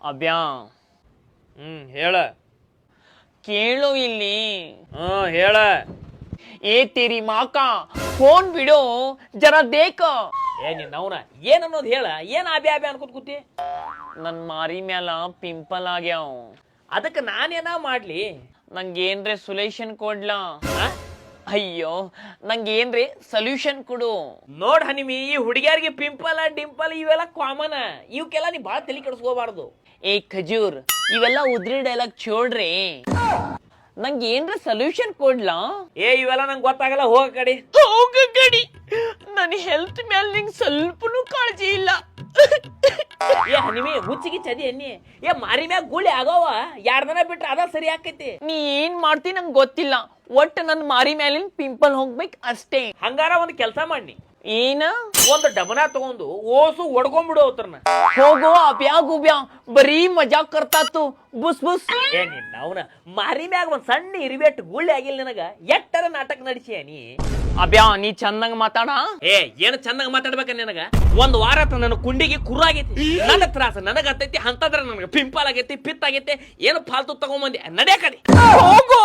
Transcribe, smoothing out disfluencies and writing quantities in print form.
ಅಬ್ಯಾ ಹೇಳ. ಕೇಳು ಇಲ್ಲಿ. ಹೇಳ. ಏ तेरी माँ का ಫೋನ್ ಬಿಡು ಜರ ದೇಕ. ನಿನ್ನವನ ಏನನ್ನೋದು ಹೇಳ. ಏನ್ ಆಬ್ಯಾ ಆಬ್ಯಾ ಅನ್ಕೋತ ಕೂತಿ? ನನ್ ಮಾರಿ ಮ್ಯಾಲ ಪಿಂಪಲ್ ಆಗ್ಯಾವ. ಅದಕ್ಕೆ ನಾನೇನ ಮಾಡ್ಲಿ? ನಂಗೇನ್ರೆ ಸೊಲ್ಯೂಷನ್ ಕೊಡ್ಲಾ? ಅಯ್ಯೋ ನಂಗೇನ್ರೆ ಸೊಲ್ಯೂಷನ್ ಕೊಡು. ನೋಡ್ ಹನಿಮಿ, ಈ ಹುಡುಗಿಯರಿಗೆ ಪಿಂಪಲ್ ಡಿಂಪಲ್ ಇವೆಲ್ಲ ಕಾಮನ್. ಇವಕ್ಕೆಲ್ಲ ನೀ ಬಾಳ ತಲೆ ಕೆಡಿಸ್ಕೋಬಾರ್ದು. ಏ ಖಜೂರ್, ಇವೆಲ್ಲ ಉದ್ರಿ ಡೈಲಾಗ್ ಚೋಡ್ರಿ. ನಂಗೆ ಏನ್ರ ಸೊಲ್ಯೂಷನ್ ಕೊಡ್ಲಾ? ಇವೆಲ್ಲ ನಂಗೆ ಗೊತ್ತಾಗಲ್ಲ, ಹೋಗ ಕಡೆ. ಹೋಗ ಕಡಿ. ನನ್ನ ಹೆಲ್ತ್ ಮೇಲೆ ನಿಂಗೆ ಸ್ವಲ್ಪನೂ ಕಾಳಜಿ ಇಲ್ಲ. ಹನಿಮಿ ಹುಚ್ಚಿಗೆ ಚದಿ ಅನ್ನಿ. ಮಾರಿ ಮ್ಯಾಗ ಗುಳಿ ಆಗವ 2 ದಿನ ಬಿಟ್ರೆ ಅದ ಸರಿ ಆಕೈತಿ. ನೀ ಏನ್ ಮಾಡ್ತಿ ನಂಗೆ ಗೊತ್ತಿಲ್ಲ, ಒಟ್ಟು ನನ್ನ ಮಾರಿ ಮೇಲಿನ ಪಿಂಪಲ್ ಹೋಗ್ಬೇಕು ಅಷ್ಟೇ. ಹಂಗಾರ ಒಂದು ಕೆಲಸ ಮಾಡಿ, ಏನ ಒಂದು ಡಬನ ತಗೊಂಡು ಓಸು ಒಡ್ಕೊಂಡ್ಬಿಡು ಅವತ್ರನ್ನ. ಹೋಗೋ ಅಬ್ಯಾ ಗುಬ್ಯಾ, ಬರೀ ಮಜಾಕ್ ಕರ್ತಾತು. ಬುಸ್ ಬುಸ್. ನಿನ್ನವನ ಮಾರಿ ಮ್ಯಾಗ ಒಂದ್ ಸಣ್ಣ ಇರಿಬೇಟ್ ಗುಳ್ಳಿ ಆಗಿಲ್ಲ ನನಗ. ಎಟ್ಟರ ನಾಟಕ ನಡಿಸಿಯ ನೀ? ಅಬ್ಯಾ ನೀ ಚಂದಂಗ ಮಾತಾಡ. ಏನು ಚಂದಂಗ ಮಾತಾಡ್ಬೇಕ ನಿನಗ? 1 ವಾರ ನನ್ನ ಕುಂಡಿಗೆ ಕುರಾಗೈತಿ. ನನ್ನ ತ್ರಾಸ ನನಗ ಹತ್ತೈತಿ, ಅಂತಂದ್ರ ನನಗ ಪಿಂಪಲ್ ಆಗೈತಿ, ಪಿತ್ ಆಗೈತಿ. ಏನು ಫಾಲ್ತು ತಗೊಂಬಂದಿ? ನಡ್ಯಾ ಕಡೆ. ಹೋಗೋ